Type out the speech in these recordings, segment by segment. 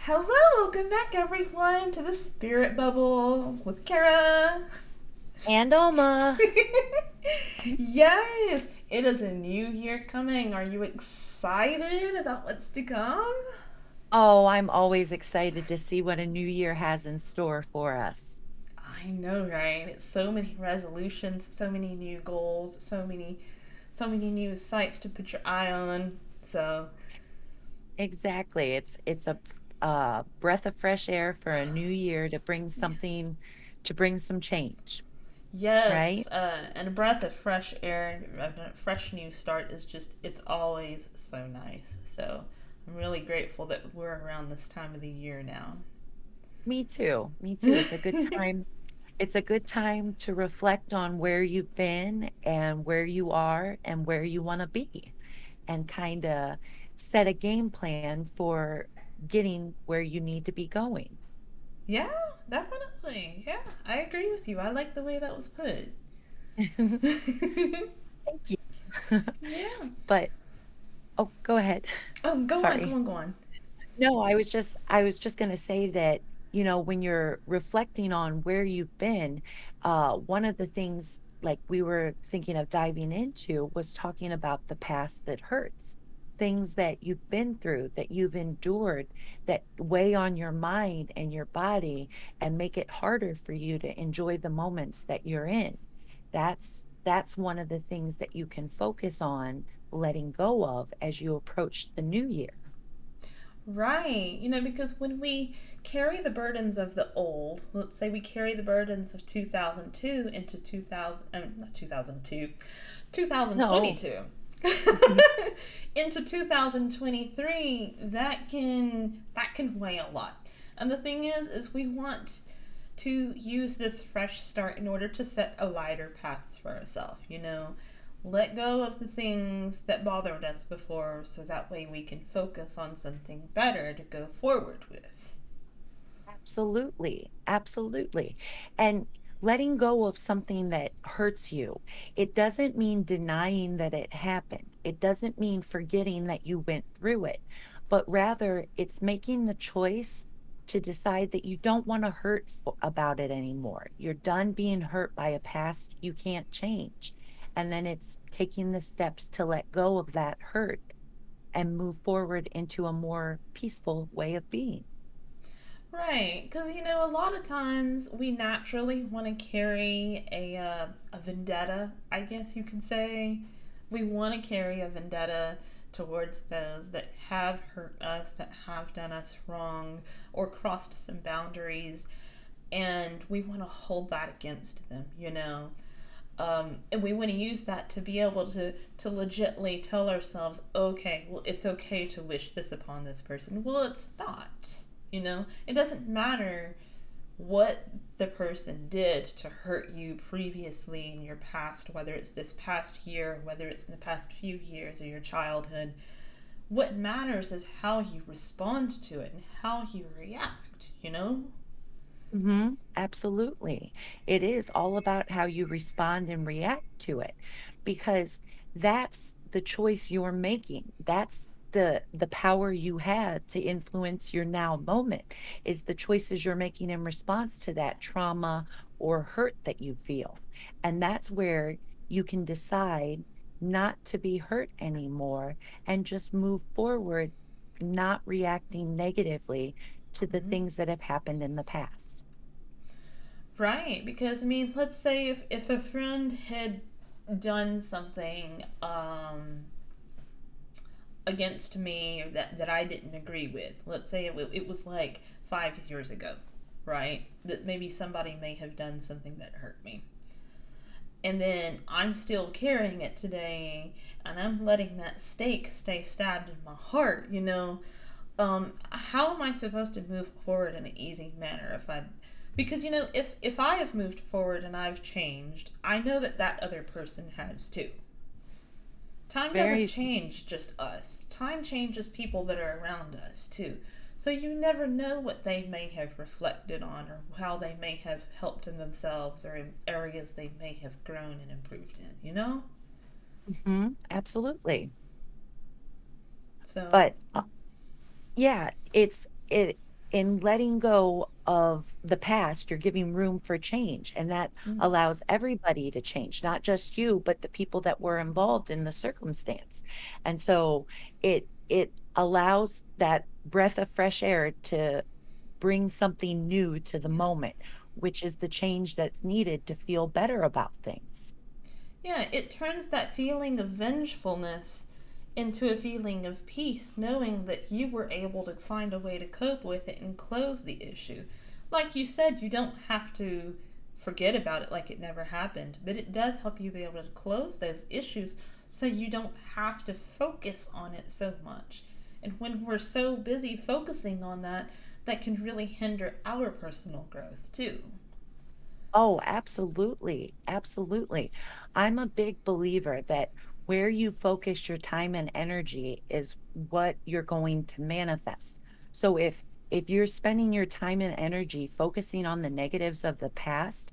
Hello, welcome back everyone to the Spirit Bubble with Kara. And Alma. Yes, it is a new year coming. Are you excited about what's to come? Oh, I'm always excited to see what a new year has in store for us. I know, right? It's so many resolutions, so many new goals, so many new sites to put your eye on. So, Exactly. It's a breath of fresh air for a new year to bring to bring some change, yes, right? and a breath of fresh air, a fresh new start is it's always so nice. So I'm really grateful that we're around this time of the year now. Me too. Me too. It's a good time. It's a good time to reflect on where you've been and where you are and where you want to be and kind of set a game plan for getting where you need to be going. Yeah, definitely. Yeah, I agree with you. I like the way that was put. Thank you. Yeah. But oh, go ahead. Oh, go on, go Sorry. on, go on. No, I was just gonna say that, when you're reflecting on where you've been, one of the things like we were thinking of diving into was talking about the past that hurts. Things that you've been through, that you've endured, that weigh on your mind and your body and make it harder for you to enjoy the moments that you're in. That's one of the things that you can focus on letting go of as you approach the new year. Right. Because when we carry the burdens of the old, let's say we carry the burdens of 2002 into 2000, not 2002, No. 2022. Into 2023, that can weigh a lot. And the thing is we want to use this fresh start in order to set a lighter path for ourselves. Let go of the things that bothered us before so that way we can focus on something better to go forward with. Absolutely. Absolutely. And letting go of something that hurts you, it doesn't mean denying that it happened. It doesn't mean forgetting that you went through it, but rather it's making the choice to decide that you don't want to about it anymore. You're done being hurt by a past you can't change. And then it's taking the steps to let go of that hurt and move forward into a more peaceful way of being. Right, because a lot of times we naturally want to carry a vendetta, I guess you could say. We want to carry a vendetta towards those that have hurt us, that have done us wrong, or crossed some boundaries, and we want to hold that against them. And we want to use that to be able to legitly tell ourselves, okay, well, it's okay to wish this upon this person. Well, it's not. It doesn't matter what the person did to hurt you previously in your past, whether it's this past year, whether it's in the past few years or your childhood. What matters is how you respond to it and how you react. Absolutely. It is all about how you respond and react to it because that's the choice you're making. That's the power you have to influence your now moment is the choices you're making in response to that trauma or hurt that you feel. And that's where you can decide not to be hurt anymore and just move forward, not reacting negatively to the Mm-hmm. things that have happened in the past. Right, because let's say if a friend had done something against me or that I didn't agree with. Let's say it was like 5 years ago, right? That maybe somebody may have done something that hurt me. And then I'm still carrying it today and I'm letting that stake stay stabbed in my heart. How am I supposed to move forward in an easy manner because if I have moved forward and I've changed, I know that that other person has too. Time doesn't Very change just us. Time changes people that are around us too. So you never know what they may have reflected on or how they may have helped in themselves or in areas they may have grown and improved in? absolutely. So, But yeah, it's it. in letting go of the past, you're giving room for change, and that Mm. allows everybody to change, not just you, but the people that were involved in the circumstance. And so it allows that breath of fresh air to bring something new to the Yeah. moment, which is the change that's needed to feel better about things. Yeah, it turns that feeling of vengefulness into a feeling of peace, knowing that you were able to find a way to cope with it and close the issue. Like you said, you don't have to forget about it like it never happened, but it does help you be able to close those issues so you don't have to focus on it so much. And when we're so busy focusing on that, that can really hinder our personal growth too. Oh, absolutely. Absolutely. I'm a big believer that where you focus your time and energy is what you're going to manifest. So if you're spending your time and energy focusing on the negatives of the past,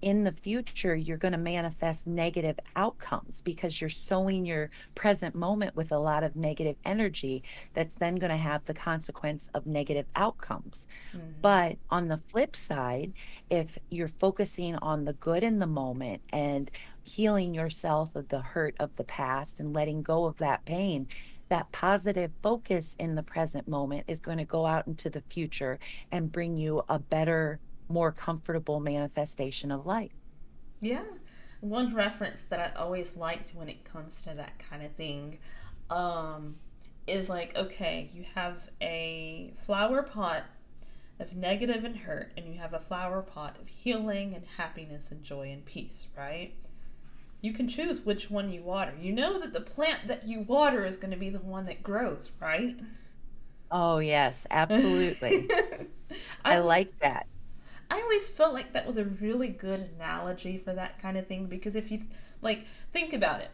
in the future, you're going to manifest negative outcomes because you're sowing your present moment with a lot of negative energy that's then going to have the consequence of negative outcomes. Mm-hmm. But on the flip side, if you're focusing on the good in the moment and healing yourself of the hurt of the past and letting go of that pain, that positive focus in the present moment is going to go out into the future and bring you a better, more comfortable manifestation of life. Yeah. One reference that I always liked when it comes to that kind of thing um, is like, okay, you have a flower pot of negative and hurt, and you have a flower pot of healing and happiness and joy and peace, right? You can choose which one you water. You know that the plant that you water is going to be the one that grows, right? Oh, yes, absolutely. I I was like that. I always felt like that was a really good analogy for that kind of thing because if you like think about it,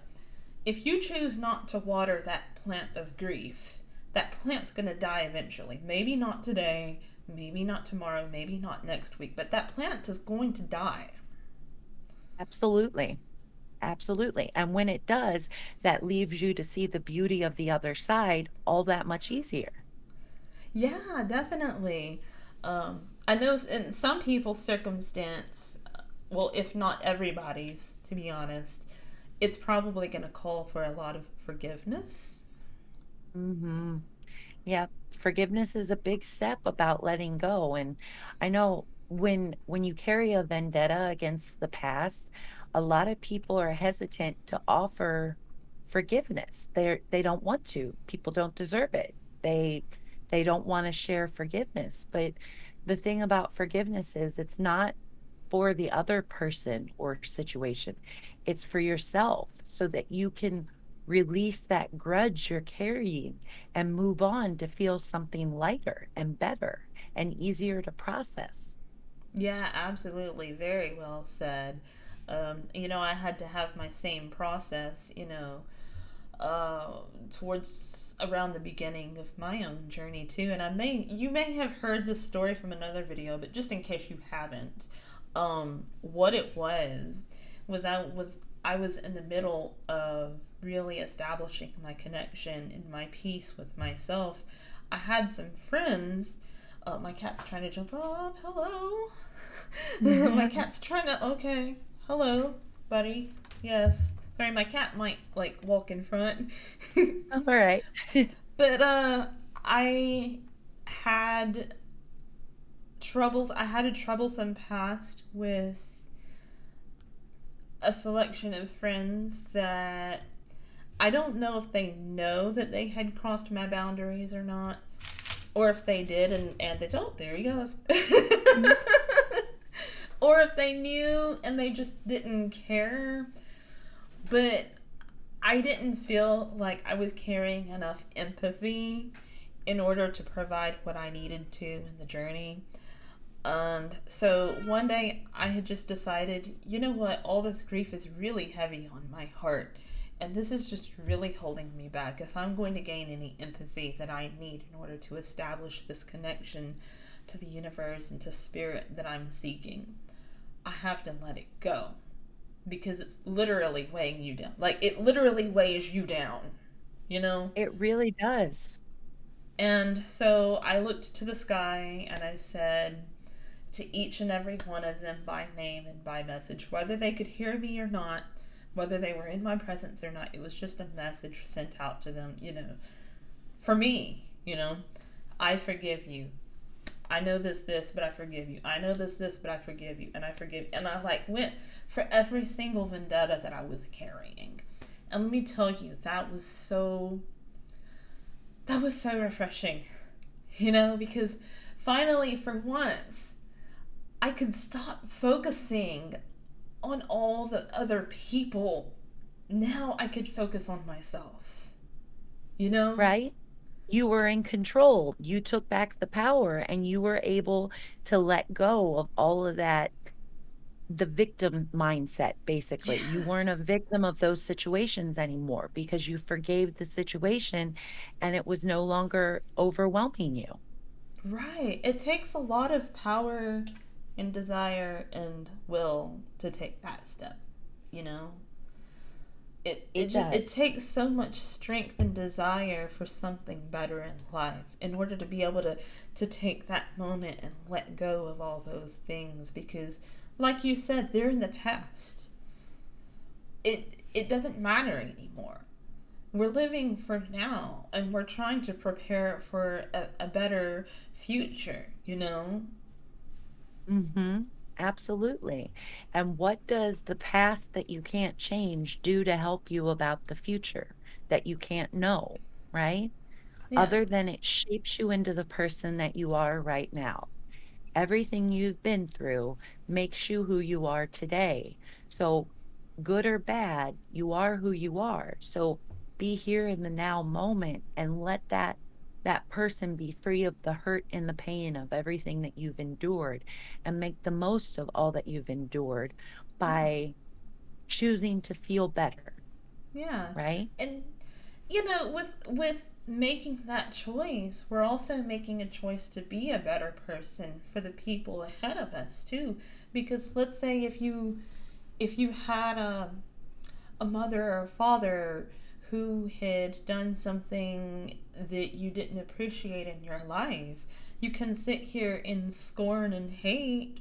if you choose not to water that plant of grief, that plant's going to die eventually. Maybe not today, maybe not tomorrow, maybe not next week, but that plant is going to die. Absolutely. Absolutely. And when it does, that leaves you to see the beauty of the other side all that much easier. Yeah, definitely. I know in some people's circumstance, well, if not everybody's, to be honest, it's probably going to call for a lot of forgiveness. Hmm. Yeah, forgiveness is a big step about letting go. And I know when you carry a vendetta against the past, a lot of people are hesitant to offer forgiveness. They don't want to. People don't deserve it. They they don't want to share forgiveness. But the thing about forgiveness is it's not for the other person or situation. It's for yourself so that you can release that grudge you're carrying and move on to feel something lighter and better and easier to process. Yeah, absolutely. Very well said. I had to have my same process, towards around the beginning of my own journey too. And you may have heard this story from another video, but just in case you haven't, what it was I was in the middle of really establishing my connection and my peace with myself. I had some friends. My cat's trying to jump up. Hello. My cat's trying to. Okay. Hello, buddy. Yes. Sorry, my cat might like walk in front. All right. But I had I had a troublesome past with a selection of friends that I don't know if they know that they had crossed my boundaries or not, or if they did and they told, there he goes. Or if they knew and they just didn't care. But I didn't feel like I was carrying enough empathy in order to provide what I needed to in the journey. And so one day I had just decided, you know what, all this grief is really heavy on my heart. And this is just really holding me back. If I'm going to gain any empathy that I need in order to establish this connection to the universe and to spirit that I'm seeking, I have to let it go. Because it's literally weighing you down. Like, it literally weighs you down, you know? It really does. And so I looked to the sky and I said to each and every one of them by name and by message, whether they could hear me or not, whether they were in my presence or not, it was just a message sent out to them, for me, I forgive you. I know this, but I forgive you. I know this, but I forgive you. And I forgive. And I like went for every single vendetta that I was carrying. And let me tell you, that was so refreshing, because finally, for once, I could stop focusing on all the other people. Now I could focus on myself, you know? right? You were in control. You took back the power and you were able to let go of all of that, the victim mindset, basically. You weren't a Yes. victim of those situations anymore because you forgave the situation and it was no longer overwhelming you. Right. It takes a lot of power and desire and will to take that step, you know? It It does. takes so much strength and desire for something better in life in order to be able to take that moment and let go of all those things, because like you said, they're in the past. It doesn't matter anymore. We're living for now and we're trying to prepare for a better future. Mm-hmm. Absolutely. And what does the past that you can't change do to help you about the future that you can't know, right? Yeah. Other than it shapes you into the person that you are right now. Everything you've been through makes you who you are today. So, good or bad, you are who you are. So, be here in the now moment and let that person be free of the hurt and the pain of everything that you've endured and make the most of all that you've endured Yeah. by choosing to feel better, Yeah. right? And with making that choice, we're also making a choice to be a better person for the people ahead of us too. Because let's say if you had a mother or father who had done something that you didn't appreciate in your life, you can sit here in scorn and hate,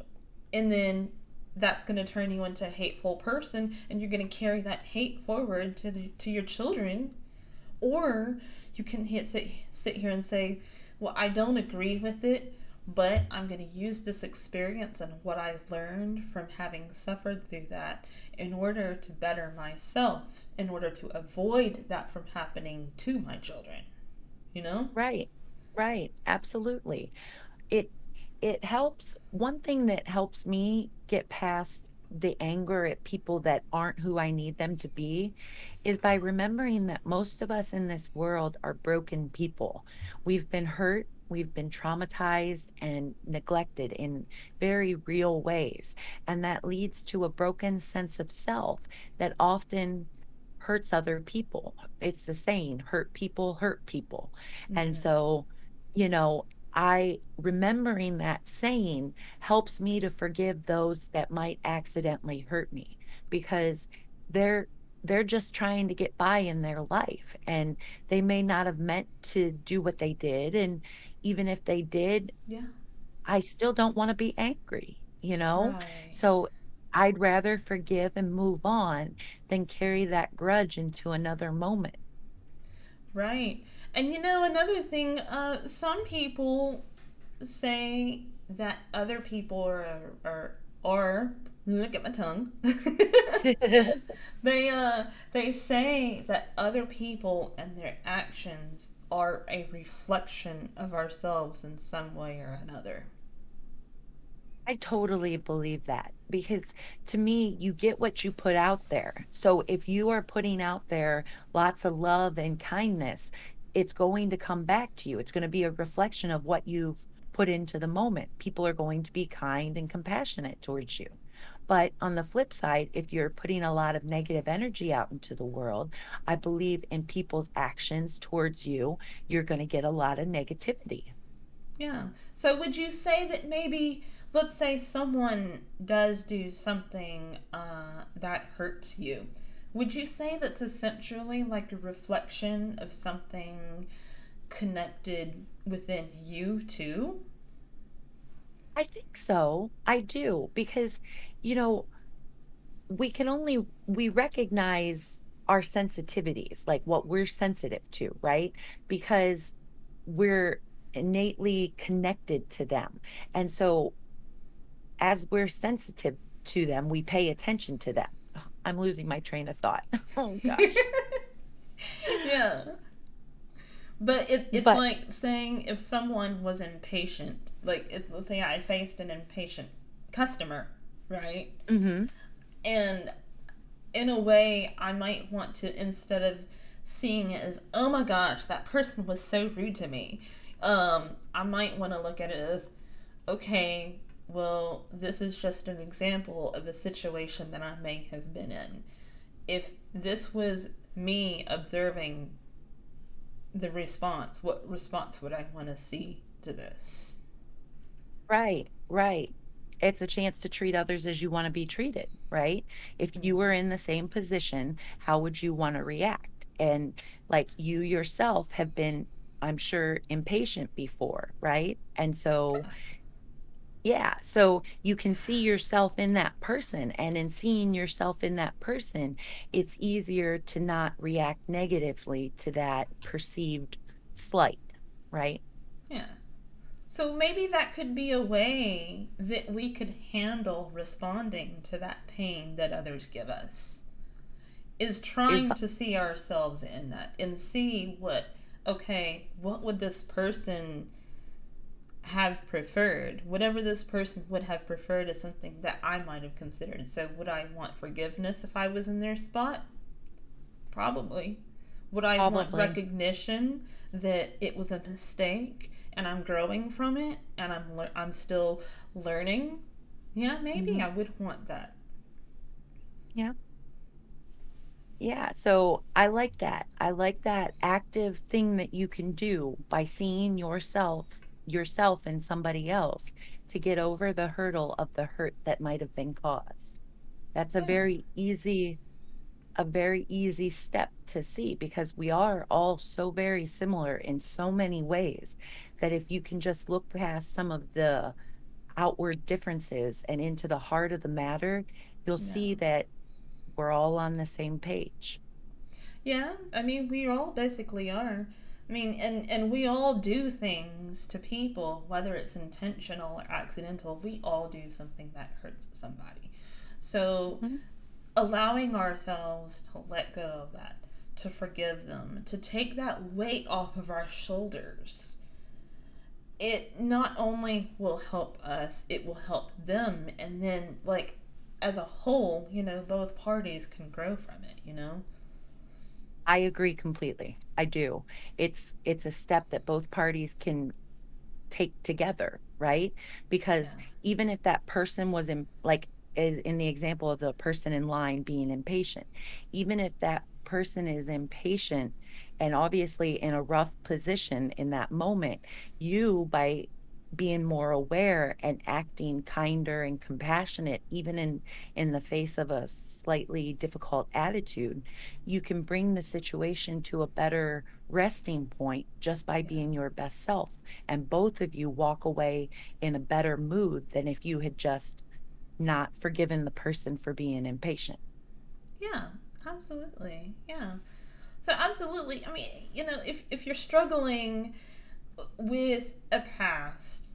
and then that's going to turn you into a hateful person, and you're going to carry that hate forward to your children. Or you can sit here and say, well, I don't agree with it, but I'm going to use this experience and what I learned from having suffered through that in order to better myself, in order to avoid that from happening to my children, you know? Right. Right. Absolutely. it it helps. One thing that helps me get past the anger at people that aren't who I need them to be is by remembering that most of us in this world are broken people. We've been hurt, we've been traumatized and neglected in very real ways, and that leads to a broken sense of self that often hurts other people. It's the saying, hurt people hurt people. And Yeah. so, you know, I remembering that saying helps me to forgive those that might accidentally hurt me because they're they're just trying to get by in their life and they may not have meant to do what they did, and even if they did, Yeah. I still don't want to be angry, you know? Right. So I'd rather forgive and move on than carry that grudge into another moment. Right. And another thing, some people say that other people are look at my tongue. They say that other people and their actions are a reflection of ourselves in some way or another. I totally believe that because to me, you get what you put out there. So if you are putting out there lots of love and kindness, it's going to come back to you. It's going to be a reflection of what you've put into the moment. People are going to be kind and compassionate towards you. But on the flip side, if you're putting a lot of negative energy out into the world, I believe in people's actions towards you, you're going to get a lot of negativity. Yeah. So would you say that maybe, let's say someone does do something that hurts you? Would you say that's essentially like a reflection of something connected within you too. I think so. I do because, you know, we recognize our sensitivities, like what we're sensitive to, right? Because we're innately connected to them. And so as we're sensitive to them, we pay attention to them. Ugh, I'm losing my train of thought. Oh gosh. Yeah. But it's But like saying if someone was impatient, like let's say I faced an impatient customer, right? mhm, And in a way, I might want to, instead of seeing it as, oh my gosh, that person was so rude to me, I might want to look at it as, okay, well, this is just an example of a situation that I may have been in. If this was me observing the response, what response would I want to see to this? right, right. It's a chance to treat others as you want to be treated, right? If you were Mm-hmm. in the same position, how would you want to react? And like you yourself have been, I'm sure, impatient before, right? And so, yeah, so you can see yourself in that person. And in seeing yourself in that person, it's easier to not react negatively to that perceived slight, right? Yeah. So maybe that could be a way that we could handle responding to that pain that others give us. Is Is trying to see ourselves in that and see okay, what would this person have preferred? Whatever this person would have preferred is something that I might have considered. So would I want forgiveness if I was in their spot? Probably. Would I want probably. recognition that it was a mistake and I'm growing from it and I'm still learning? Yeah, maybe Mhm. I would want that. Yeah. Yeah, so I like that. I like that active thing that you can do by seeing yourself and somebody else to get over the hurdle of the hurt that might have been caused. That's Yeah. a very easy step to see because we are all so very similar in so many ways that if you can just look past some of the outward differences and into the heart of the matter, you'll Yeah. see that we're all on the same page. Yeah, I mean, we all basically are. I mean, and we all do things to people, whether it's intentional or accidental. We all do something that hurts somebody. So, Mhm. allowing ourselves to let go of that, to forgive them, to take that weight off of our shoulders, it not only will help us, it will help them. And then, like, as a whole, both parties can grow from it. I agree completely. I do. It's a step that both parties can take together, right? Yeah. Because even if that person was in, like, is in the example of the person in line being impatient, even if that person is impatient and obviously in a rough position in that moment, you by being more aware and acting kinder and compassionate even in the face of a slightly difficult attitude, you can bring the situation to a better resting point just by Yeah. being your best self, and both of you walk away in a better mood than if you had just not forgiven the person for being impatient. Yeah, absolutely. Yeah. So absolutely. I mean, if you're struggling with a past,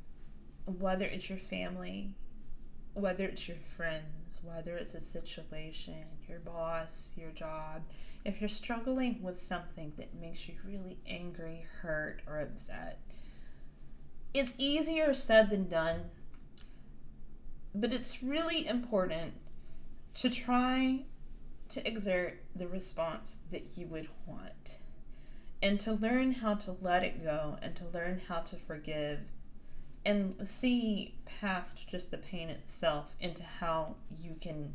whether it's your family, whether it's your friends, whether it's a situation, your boss, your job, if you're struggling with something that makes you really angry, hurt, or upset, it's easier said than done, but it's really important to try to exert the response that you would want and to learn how to let it go and to learn how to forgive and see past just the pain itself into how you can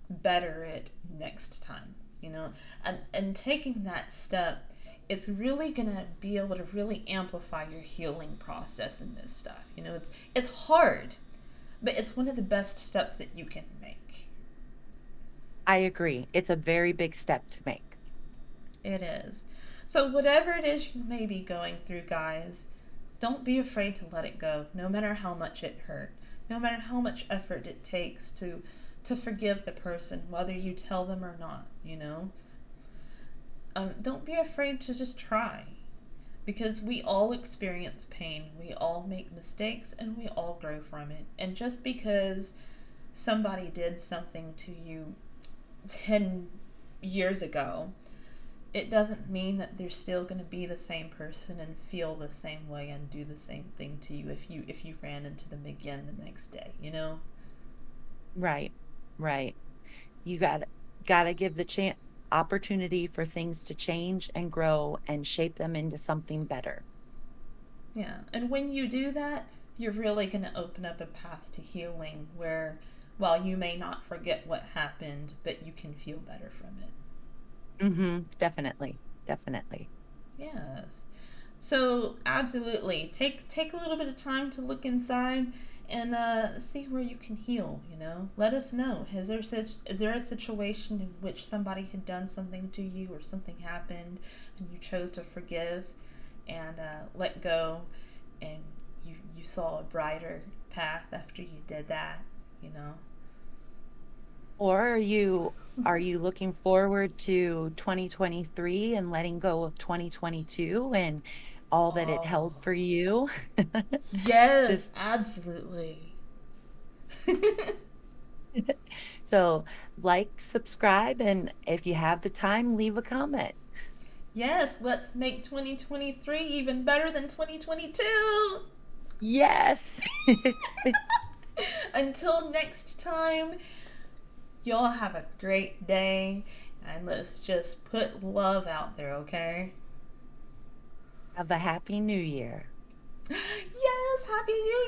better it next time, and taking that step, it's really gonna be able to really amplify your healing process in this stuff. It's hard, but it's one of the best steps that you can make. I agree. It's a very big step to make. It is. So, whatever it is you may be going through, guys, don't be afraid to let it go, no matter how much it hurt, no matter how much effort it takes to forgive the person, whether you tell them or not, you know? Don't be afraid to just try. Because we all experience pain, we all make mistakes, and we all grow from it. And just because somebody did something to you 10 years ago, it doesn't mean that they're still going to be the same person and feel the same way and do the same thing to you if you ran into them again the next day, you know? Right. Right. You gotta give the chance opportunity for things to change and grow and shape them into something better. Yeah. And when you do that, you're really going to open up a path to healing where, while you may not forget what happened, but you can feel better from it. Definitely. Definitely. Yes. So absolutely, take a little bit of time to look inside and see where you can heal. You know, let us know. Is there a situation in which somebody had done something to you or something happened, and you chose to forgive and let go, and you saw a brighter path after you did that? You know. Or are you looking forward to 2023 and letting go of 2022 and all that it Oh held for you? yes, Just absolutely. so like, subscribe, and if you have the time, leave a comment. Yes, let's make 2023 even better than 2022. Yes. Until next time, y'all have a great day and let's just put love out there, okay? Have a happy new year. Yes, Happy New